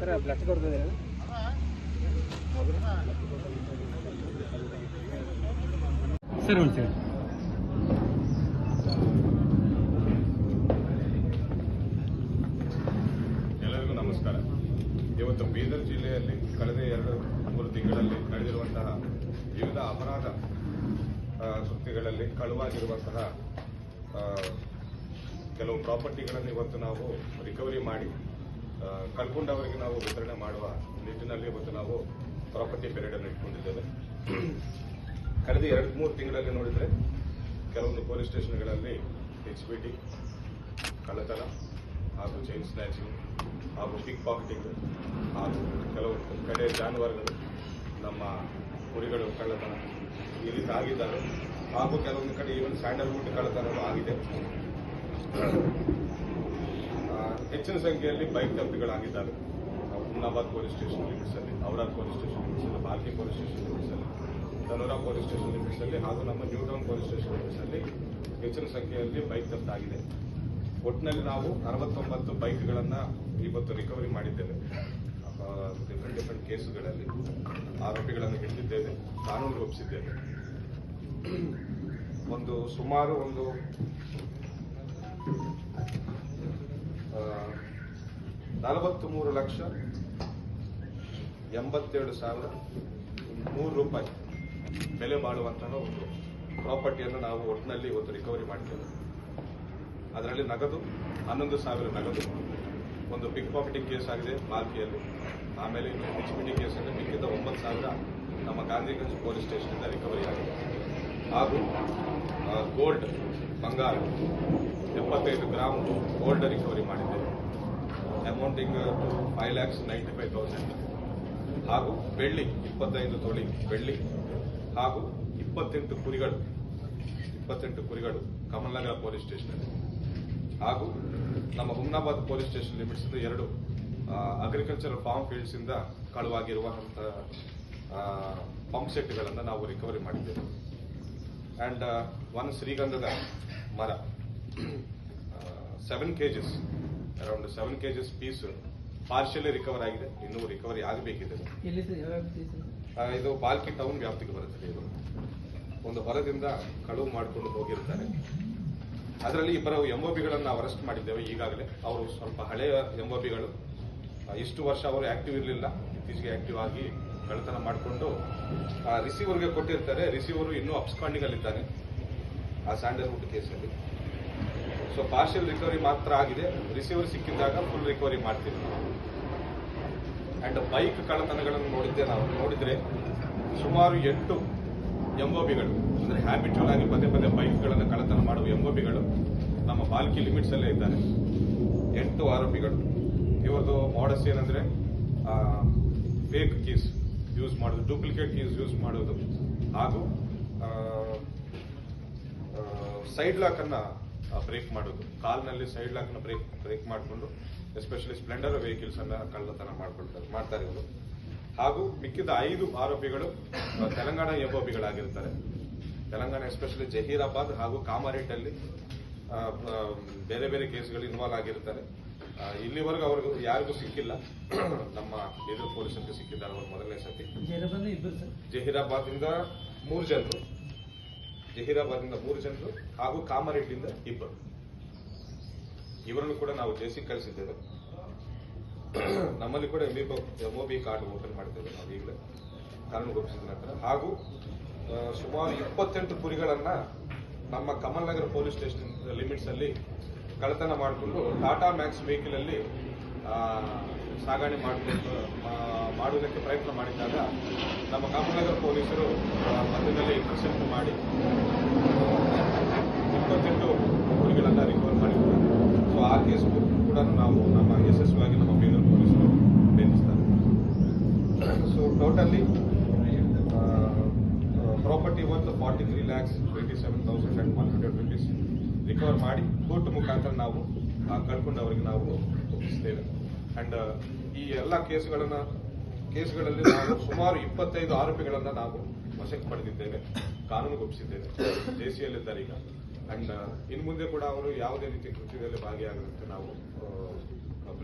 Sir ಒಂದು sir ಎಲ್ಲರಿಗೂ ನಮಸ್ಕಾರ. ಇವತ್ತು ಬೀದರ್ ಜಿಲ್ಲೆಯಲ್ಲಿ ಕಳೆದ 2-3 ತಿಂಗಳಲ್ಲಿ ನಡೆದಿರುವಂತಹ ವಿವಿಧ ಅಪರಾಧ ಕೃತ್ಯಗಳಲ್ಲಿ ಕಳುವಾಗಿರುವಂತಹ ಕೆಲವು ಪ್ರಾಪರ್ಟಿಗಳನ್ನು ಇವತ್ತು ನಾವು ರಿಕವರಿ ಮಾಡಿ ಕಳ್ಕೊಂಡವರಿಗೆ ನಾವು ವಿತರಣೆ ಮಾಡುವ ನಿಟ್ಟಿನಲ್ಲಿ ಇವತ್ತು ನಾವು ಪ್ರಾಪರ್ಟಿ ಪೆರೇಡ್ ಅನ್ನು ಇಟ್ಕೊಂಡಿದ್ದೇವೆ. ಕಳೆದ 2-3 ತಿಂಗಳಲ್ಲಿ ನೋಡಿದರೆ ಕೆಲವೊಂದು ಪೊಲೀಸ್ ಸ್ಟೇಷನ್ಗಳಲ್ಲಿ HPT, ಕಳ್ಳತನ ಹಾಗೂ ಚೈನ್ ಸ್ನ್ಯಾಚಿಂಗ್ ಹಾಗೂ ಪಿಕ್ ಪಾಕೆಟಿಂಗ್ ಹಾಗೂ ಕೆಲವು ಕಡೆ ಜಾನುವಾರುಗಳು ನಮ್ಮ ಕುರಿಗಳು ಕಳ್ಳತನ ಈ ರೀತಿ ಆಗಿದ್ದಾರೆ. ಹಾಗೂ ಕೆಲವೊಂದು ಕಡೆ ಈವನ್ ಸ್ಯಾಂಡಲ್ವುಡ್ ಕಳ್ಳತನವೂ ಆಗಿದೆ. ಹೆಚ್ಚಿನ ಸಂಖ್ಯೆಯಲ್ಲಿ ಬೈಕ್ ತಪ್ಪಿಗಳಾಗಿದ್ದಾವೆ. ಹುಮ್ನಾಬಾದ್ ಪೊಲೀಸ್ ಸ್ಟೇಷನ್ ಲಿಮಿಟ್ಸಲ್ಲಿ, ಔರಾದ್ ಪೊಲೀಸ್ ಸ್ಟೇಷನ್ ಲಿಮಿಟ್ಸಲ್ಲಿ, ಬಾಲ್ಕಿ ಪೊಲೀಸ್ ಸ್ಟೇಷನ್ ಲಿಮಿಟ್ಸಲ್ಲಿ, ಧನುರಾ ಪೊಲೀಸ್ ಸ್ಟೇಷನ್ ಲಿಮಿಟ್ಸಲ್ಲಿ ಹಾಗೂ ನಮ್ಮ ನ್ಯೂ ಟೌನ್ ಪೊಲೀಸ್ ಸ್ಟೇಷನ್ ಲಿಮಿಟ್ಸಲ್ಲಿ ಹೆಚ್ಚಿನ ಸಂಖ್ಯೆಯಲ್ಲಿ ಬೈಕ್ ತಪ್ಪಾಗಿದೆ. ಒಟ್ಟಿನಲ್ಲಿ ನಾವು 69 ಬೈಕ್ಗಳನ್ನು ಇವತ್ತು ರಿಕವರಿ ಮಾಡಿದ್ದೇವೆ. ಡಿಫರೆಂಟ್ ಕೇಸುಗಳಲ್ಲಿ ಆರೋಪಿಗಳನ್ನು ಹಿಡಿದಿದ್ದೇವೆ, ಕಾನೂನಿಗೆ ಒಪ್ಪಿಸಿದ್ದೇವೆ. ಸುಮಾರು 43,87,300 ರೂಪಾಯಿ ಬೆಲೆ ಬಾಳುವಂತಹ ಒಂದು ಪ್ರಾಪರ್ಟಿಯನ್ನು ನಾವು ಒಟ್ಟಿನಲ್ಲಿ ಇವತ್ತು ರಿಕವರಿ ಮಾಡಿದ್ದೇವೆ. ಅದರಲ್ಲಿ ನಗದು 11,000 ನಗದು, ಒಂದು ಪಿಕ್ ಪಾಕೆಟಿಂಗ್ ಕೇಸ್ ಆಗಿದೆ ಬಾಲ್ಕಿಯಲ್ಲಿ, ಆಮೇಲೆ ಇನ್ನು HPT ಕೇಸಲ್ಲಿ ಮಿಕ್ಕಿದ 9,000 ನಮ್ಮ ಗಾಂಧಿಗಂಜ್ ಪೊಲೀಸ್ ಸ್ಟೇಷನಿಂದ ರಿಕವರಿ ಆಗಿದೆ. ಹಾಗೂ ಗೋಲ್ಡ್ ಬಂಗಾರ 75 ಗ್ರಾಮ್ ಗೋಲ್ಡ್ ರಿಕವರಿ ಮಾಡಿದ್ದೇವೆ, ಅಮೌಂಟಿಂಗ್ 5,95,000. ಹಾಗೂ ಬೆಳ್ಳಿ 25 ತೊಲಿ ಬೆಳ್ಳಿ ಹಾಗೂ 28 ಕುರಿಗಳು ಕಮಲ್ನಗರ ಪೊಲೀಸ್ ಸ್ಟೇಷನ್ ಹಾಗೂ ನಮ್ಮ Humnabad police station limits 2 agricultural farm fields ಇಂದ ಕಳುವಾಗಿರುವಂತಹ ಪಂಪ್ ಸೆಟ್ಗಳನ್ನು ನಾವು ರಿಕವರಿ ಮಾಡಿದ್ದೇವೆ. ಅಂಡ್ ಒಂದು ಶ್ರೀಗಂಧದ ಮರ 7 kgs, around 7 kgs piece partially recover ಆಗಿದೆ, ಇನ್ನೂ ರಿಕವರಿ ಆಗಬೇಕಿದೆ. ಇದು ಬಾಲ್ಕಿ ಟೌನ್ ವ್ಯಾಪ್ತಿಗೆ ಬರುತ್ತದೆ. ಇದು ಒಂದು ಹೊಲದಿಂದ ಕಳುವು ಮಾಡಿಕೊಂಡು ಹೋಗಿರ್ತಾರೆ. ಅದರಲ್ಲಿ ಇಬ್ಬರು MOBಗಳನ್ನು ನಾವು ಅರೆಸ್ಟ್ ಮಾಡಿದ್ದೇವೆ ಈಗಾಗಲೇ. ಅವರು ಸ್ವಲ್ಪ ಹಳೆಯ MOBಗಳು, ಇಷ್ಟು ವರ್ಷ ಅವರು ಆಕ್ಟಿವ್ ಇರಲಿಲ್ಲ, ಇತ್ತೀಚೆಗೆ ಆಕ್ಟಿವ್ ಆಗಿ ಕಳ್ಳತನ ಮಾಡಿಕೊಂಡು ರಿಸೀವರ್ಗೆ ಕೊಟ್ಟಿರ್ತಾರೆ. ರಿಸೀವರು ಇನ್ನೂ ಅಬ್ಸ್ಕಾಂಡಿಂಗ್ ಅಲ್ಲಿದ್ದಾನೆ ಆ ಸ್ಯಾಂಡಲ್ವುಡ್ ಕೇಸಲ್ಲಿ. ಸೊ ಪಾರ್ಷಿಯಲ್ ರಿಕವರಿ ಮಾತ್ರ ಆಗಿದೆ, ರಿಸೀವರ್ ಸಿಕ್ಕಿದ್ದಾಗ ಫುಲ್ ರಿಕವರಿ ಮಾಡ್ತೀವಿ. ಅಂಡ್ ಬೈಕ್ ಕಳ್ಳತನಗಳನ್ನು ನೋಡಿದ್ರೆ ಸುಮಾರು 8 MOBಗಳು, ಅಂದರೆ ಹ್ಯಾಬಿಚುವಲ್ ಆಗಿ ಪದೇ ಬೈಕ್ಗಳನ್ನು ಕಳ್ಳತನ ಮಾಡುವ MOBಗಳು ನಮ್ಮ ಬಾಲ್ಕಿ ಲಿಮಿಟ್ಸ್ ಅಲ್ಲೇ ಇದ್ದಾರೆ. 8 ಆರೋಪಿಗಳು. ಇವತ್ತು ಮಾಡಸ್ ಏನಂದ್ರೆ ಫೇಕ್ ಕೀಸ್ ಯೂಸ್ ಮಾಡೋದು, ಡೂಪ್ಲಿಕೇಟ್ ಕೀಸ್ ಯೂಸ್ ಮಾಡೋದು, ಹಾಗೂ ಸೈಡ್ ಲಾಕ್ ಅನ್ನ ಬ್ರೇಕ್ ಮಾಡೋದು, ಕಾಲ್ನಲ್ಲಿ ಸೈಡ್ ಲಾಕ್ ನ ಬ್ರೇಕ್ ಮಾಡಿಕೊಂಡು ಎಸ್ಪೆಷಲಿ ಸ್ಪ್ಲೆಂಡರ್ ವೆಹಿಕಲ್ಸ್ ಅನ್ನ ಕಳ್ಳತನ ಮಾಡ್ತಾರೆ ಇವರು. ಹಾಗೂ ಮಿಕ್ಕಿದ 5 ಆರೋಪಿಗಳು ತೆಲಂಗಾಣ MOBಗಳಾಗಿರ್ತಾರೆ. ತೆಲಂಗಾಣ ಎಸ್ಪೆಷಲಿ ಜಹೀರಾಬಾದ್ ಹಾಗೂ ಕಾಮಾರೇಟಲ್ಲಿ ಬೇರೆ ಕೇಸ್ಗಳು ಇನ್ವಾಲ್ವ್ ಆಗಿರ್ತಾರೆ. ಇಲ್ಲಿವರೆಗೂ ಅವ್ರಿಗೂ ಯಾರಿಗೂ ಸಿಕ್ಕಿಲ್ಲ, ನಮ್ಮ ಬೀದರ್ ಪೊಲೀಸರಿಗೆ ಸಿಕ್ಕಿದ್ದಾರೆ ಅವರು ಮೊದಲನೇ ಸತಿ. ಜಹೀರಾಬಾದಿಂದ 3 ಜನರು ಹಾಗೂ ಕಾಮಾರೇಟಿಂದ 2. ಇವರನ್ನು ಕೂಡ ನಾವು ಜೈಸಿಗೆ ಕಳಿಸಿದ್ದೇವೆ. ನಮ್ಮಲ್ಲಿ ಕೂಡ MOB ಕಾರ್ಡ್ ಓಪನ್ ಮಾಡಿದ್ದೇವೆ ನಾವು ಈಗಲೇ ಕಾನೂನು ಒಪ್ಪಿಸಿದ ನಂತರ. ಹಾಗೂ ಸುಮಾರು 28 ಕುರಿಗಳನ್ನ ನಮ್ಮ ಕಮಲ್ನಗರ ಪೊಲೀಸ್ ಸ್ಟೇಷನ್ ಲಿಮಿಟ್ಸ್ ಅಲ್ಲಿ ಕಳ್ಳತನ ಮಾಡಿಕೊಂಡು ಟಾಟಾ ಮ್ಯಾಕ್ಸ್ ವೆಹಿಕಲ್ ಅಲ್ಲಿ ಸಾಗಣೆ ಮಾಡುವುದಕ್ಕೆ ಪ್ರಯತ್ನ ಮಾಡಿದಾಗ ನಮ್ಮ ಕಮಲ್ನಗರ ಪೊಲೀಸರು ಮಧ್ಯದಲ್ಲಿ ಇಂಟರ್ಸೆಪ್ಟ್ ಮಾಡಿ 28 ಕುರಿಗಳನ್ನು ರಿಕವರ್ ಮಾಡಿದ್ದಾರೆ. ಸೊ ಆ ಕೇಸ್ ಕೂಡ ನಾವು ನಮ್ಮ ಯಶಸ್ವಿಯಾಗಿ ನಮ್ಮ ಬೀದರ್ ಪೊಲೀಸರು ಭೇದಿಸ್ತಾರೆ. So totally property worth 43,27,100 rupees recover ಮಾಡಿ ಕೋರ್ಟ್ ಮುಖಾಂತರ ನಾವು ಕಳ್ಕೊಂಡವರಿಗೆ ನಾವು ಒಪ್ಪಿಸ್ತೇವೆ. ಅಂಡ್ ಈ ಎಲ್ಲ ಕೇಸ್ಗಳಲ್ಲಿ ನಾವು ಸುಮಾರು 25 ಆರೋಪಿಗಳನ್ನ ನಾವು ವಶಕ್ಕೆ ಪಡೆದಿದ್ದೇವೆ, ಕಾನೂನಿಗೆ ಒಪ್ಪಿಸಿದ್ದೇವೆ. ಜೆಸಿಯಲ್ಲಿದ್ದಾರೆ ಈಗ. ಅಂಡ್ ಇನ್ನು ಮುಂದೆ ಕೂಡ ಅವರು ಯಾವುದೇ ರೀತಿ ಕೃತ್ಯದಲ್ಲಿ ಭಾಗಿಯಾಗುವಂತೆ ನಾವು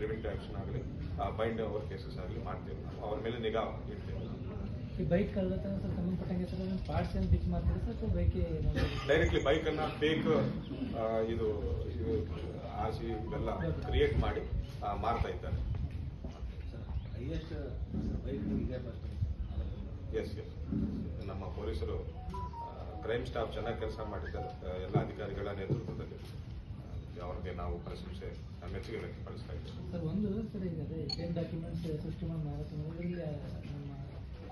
ಪ್ರಿವೆಂಟಿವ್ ಆಕ್ಷನ್ ಆಗಲಿ ಬೈಂಡ್ ಓವರ್ ಕೇಸಸ್ ಆಗಲಿ ಮಾಡ್ತೀವಿ. ನಾವು ಅವ್ರ ಮೇಲೆ ನಿಗಾ ಇಡ್ತೀವಿ. ಈ ಬೈಕ್ ಕಳ್ಳತನ ಸರ್ ಸಂಬಂಧಪಟ್ಟಂಗೆ ಸರ್ ಪಾರ್ಟ್ಸ್ ಏನು ಬಿಚ್ ಮಾಡ್ತೀರಿ ಸರ್ ಅಥವಾ ಬೈಕ್ ಡೈರೆಕ್ಟ್ಲಿ ಬೈಕನ್ನು ಫೇಕ್ ಇದು ಆರ್ ಸಿ ಇವೆಲ್ಲ ಕ್ರಿಯೇಟ್ ಮಾಡಿ ಮಾರ್ತಾ ಇದ್ದಾರೆ. ಎಸ್ ನಮ್ಮ ಪೊಲೀಸರು ಕ್ರೈಮ್ ಸ್ಟಾಫ್ ಚೆನ್ನಾಗಿ ಕೆಲಸ ಮಾಡಿದ್ದಾರೆ. ಎಲ್ಲ ಅಧಿಕಾರಿಗಳ ನೇತೃತ್ವದಲ್ಲಿ ಅವ್ರಿಗೆ ನಾವು ಪ್ರಶಂಸೆ ಮೆಚ್ಚುಗೆ ವ್ಯಕ್ತಪಡಿಸ್ತಾ ಇದ್ದೇವೆ. ಸರ್ ಒಂದು ಸರ್ ಈಗ ಅದೇ ಫೇಕ್ ಡಾಕ್ಯುಮೆಂಟ್ಸ್ ಸೃಷ್ಟಿ ಮಾಡಿ ಮಾರಾಟ ನಮ್ಮ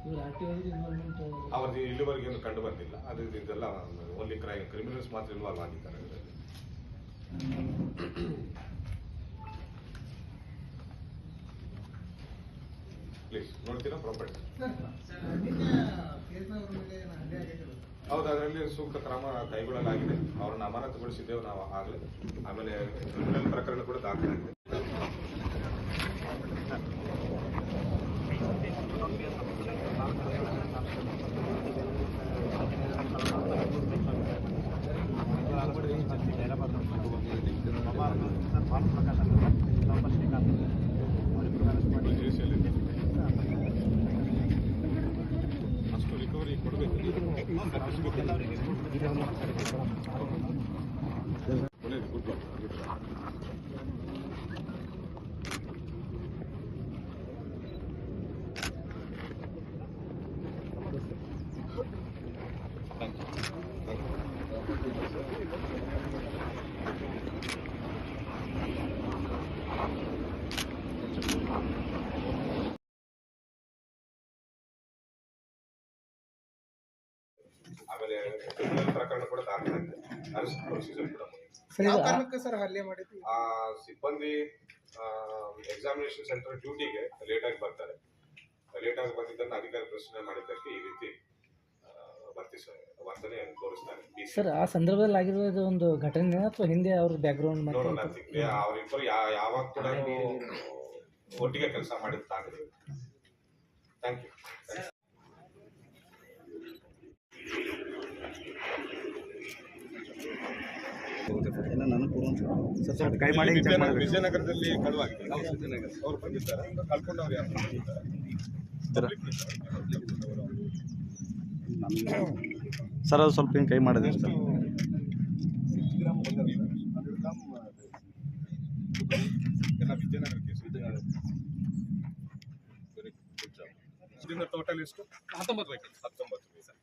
ಇವರು ಆರ್ ಟಿ ಒ ಇನ್ವಾಲ್ವ್ಮೆಂಟ್ ಅವ್ರಿಗೆ ಇಲ್ಲಿವರೆಗೆ ಏನು ಕಂಡು ಬಂದಿಲ್ಲ. ಅದು ಇದೆಲ್ಲ ಓನ್ಲಿ ಕ್ರಿಮಿನಲ್ಸ್ ಮಾತ್ರ ಇನ್ವಾಲ್ವ್ ಆಗಿದ್ದಾರೆ ಇದರಲ್ಲಿ. ಪ್ಲೀಸ್ ನೋಡ್ತೀರಾ ಪ್ರಾಪರ್ಟಿ? ಹೌದು, ಅದರಲ್ಲಿ ಸೂಕ್ತ ಕ್ರಮ ಕೈಗೊಳ್ಳಲಾಗಿದೆ. ಅವ್ರನ್ನ ಅಮಾನತುಗೊಳಿಸಿದ್ದೇವೆ ನಾವು ಆಗಲೇ. ಆಮೇಲೆ ಕ್ರಿಮಿನಲ್ ಪ್ರಕರಣ ಕೂಡ ದಾಖಲಾಗಿದೆ. ಅಷ್ಟು ರಿಕವರಿ ಕೊಡಬೇಕು. ಒಳ್ಳೆಯದು, ಗುಡ್ ವರ್ಕ್. ಆಮೇಲೆ ಕ್ರಿಮಿನಲ್ ಪ್ರಕರಣ ಕೂಡ ದಾಖಲಾಗಿದೆ. ಅರೆಸ್ಟ್ ಪ್ರೊಸೀಜರ್ ಕೂಡ ಸಿಬ್ಬಂದಿ ಎಕ್ಸಾಮಿನೇಷನ್ ಸೆಂಟರ್ ಡ್ಯೂಟಿಗೆ ಲೇಟಾಗಿ ಬರ್ತಾರೆ. ಲೇಟಾಗಿ ಬಂದಿದ್ದನ್ನು ಅಧಿಕಾರಿ ಪ್ರಶ್ನೆ ಮಾಡಿದ್ದಕ್ಕೆ ಈ ರೀತಿ ವರ್ತನೆ ತೋರಿಸ್ತಾರೆ. ಸರ್ ಆ ಸಂದರ್ಭದಲ್ಲಿ ಆಗಿರೋದು ಒಂದು ಘಟನೆ ಅಥವಾ ಹಿಂದೆ ಅವ್ರ ಬ್ಯಾಕ್ಗ್ರೌಂಡ್ ಅವರಿಬ್ಬರು ಯಾವಾಗ ಕೂಡ ಒಟ್ಟಿಗೆ ಕೆಲಸ ಮಾಡಿದ್ದಾಗಿದೆ. Thank you. ವಿಜಯನಗರದಲ್ಲಿ ಕಳುವಾಗಿದೆ. ಅವ್ರು ಬಂದಿದ್ದಾರೆ, ಕಳ್ಕೊಂಡವ್ರು ಯಾರು ಸರ್? ಅದು ಸ್ವಲ್ಪ ಹಿಂಗೆ ಕೈ ಮಾಡಿದೆ ಸರ್. ಎಲ್ಲ Vijayanagara case. Very good job. ಇದರಿಂದ ಟೋಟಲ್ ಎಷ್ಟು? 19 ವೆಹಿಕಲ್ಸ್. 19 ಸರ್.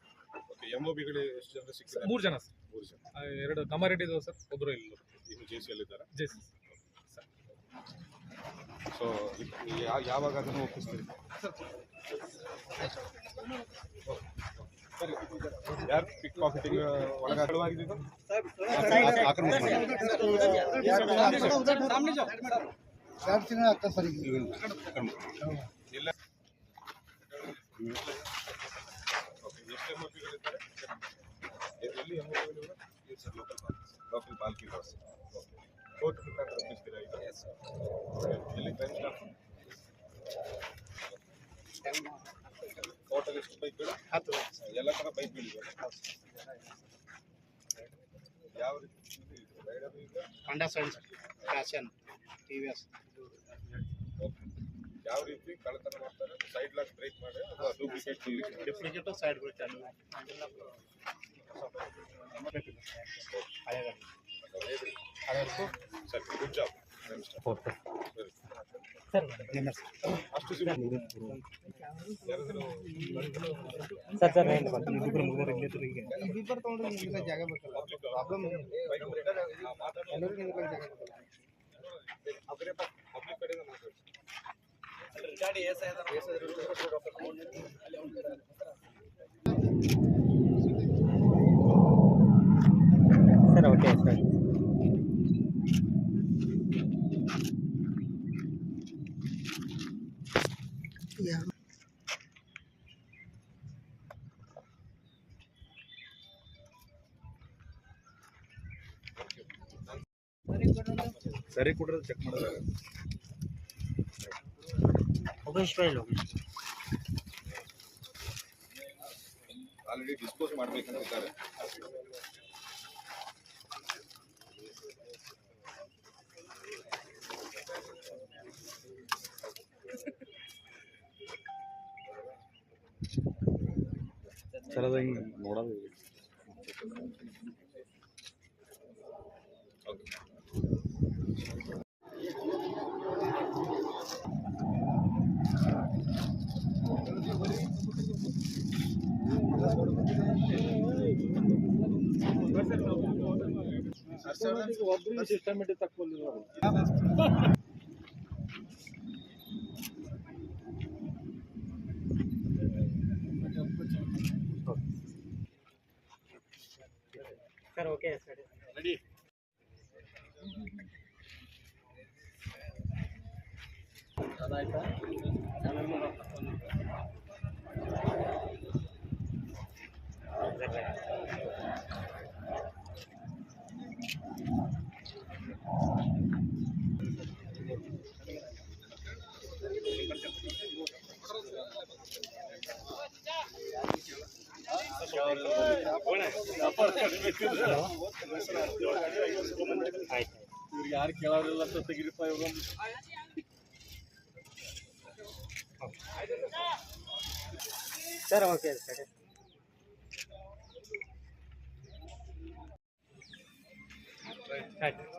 ಓಕೆ, ಎಂಒಬಿಗಳು ಎಷ್ಟು ಜನ ಸಿಕ್ಕಿದ್ದಾರೆ? 3 ಜನ ಸರ್. 3 ಜನ. 2 ಕಮಾರೆಡ್ಡಿ ಇದಾವೆ ಸರ್, ಒಬ್ಬರು ಇಲ್ಲ. ಈಗ ಜೆಸಿಯಲ್ಲಿದ್ದಾರೆ. JC sir. ಸೊ ಯಾವಾಗ ಅದನ್ನು ಒಪ್ಪಿಸ್ತೀರಿ ಯಾರು ಪಿಕ್ ಪಾಕೆಟಿಂಗ್ ಒಳಗಾಗಿದೆ? ಇಲ್ಲ. ಎಷ್ಟು ಎಂಒಪಿಗಳಿದ್ದಾರೆ? ಎಲ್ಲಿ ಎಂಒಪಿಗಳು? ಲೋಕಲ್ ಬಾಲ್ಕಿ ಬಾಸ್. ಕೋರ್ಟ್ ಮುಖಾಂತರ ಒಪ್ಪಿಸ್ತೀರಾ ಈಗ? ಎಲ್ಲಿ ಕ್ರೈಮ್ ಸ್ಟಾಫ್? ಟೋಟಲ್ ಎಷ್ಟು ಬೈಕ್ಗಳು? 10. ಎಲ್ಲ ಥರ ಬೈಕ್ಗಳಿವೆ. ಯಾವ ರೀತಿ ರೈಡರ್ ಈಗ? ಹೋಂಡಾ ಸೈನ್ಸ್, ಫ್ಯಾಷನ್, ಟಿವಿಎಸ್. ಯಾವ ರೀತಿ ಕಳ್ಳತನ ಮಾಡ್ತಾರೆ? ಸೈಡ್ ಲಾಕ್ ಬ್ರೇಕ್ ಮಾಡಿ ಅಥವಾ ಡುಪ್ಲಿಕೇಟ್ ಸೈಡ್ ಬ್ರೇಕ್ ಚಾಲು. Sir, good job. ಅಷ್ಟು ಜಾಗ ಬೇಕಲ್ಲ, ಪ್ರಾಬ್ಲಮ್ ಎಲ್ಲರಿಗೂ ಪಬ್ಲಿಕ್ ಕಡೆಯಿಂದ ಮಾತಾಡ್ತೀವಿ. Sir okay sir. ಸರಿ ಕೊಡ್ರೆ ಚೆಕ್ ಮಾಡಿದಾಗ ಆಲ್ರೆಡಿ ಡಿಸ್ಪೋಸ್ ಮಾಡ್ಬೇಕಂತ ಇದ್ದಾರೆ. ಸರ್ ಅದು ಹಿಂಗೆ ನೋಡೋದು ಸಿಸ್ಟಮೆಟಿಕ್ ತಕ್ಕೊಂಡು ಸರ್ ಓಕೆ ಸರ್ ರೆಡಿ ಅದಾಯ್ತಾ ಇವ್ರಿಗೆ ಯಾರು ಕೇಳೋರಿಲ್ಲ ಅಂತ ತೆಗಿರಿಪ್ಪ ಇವಾಗ ಸರ್ ಓಕೆ ಸರ್ ಆಯ್ತು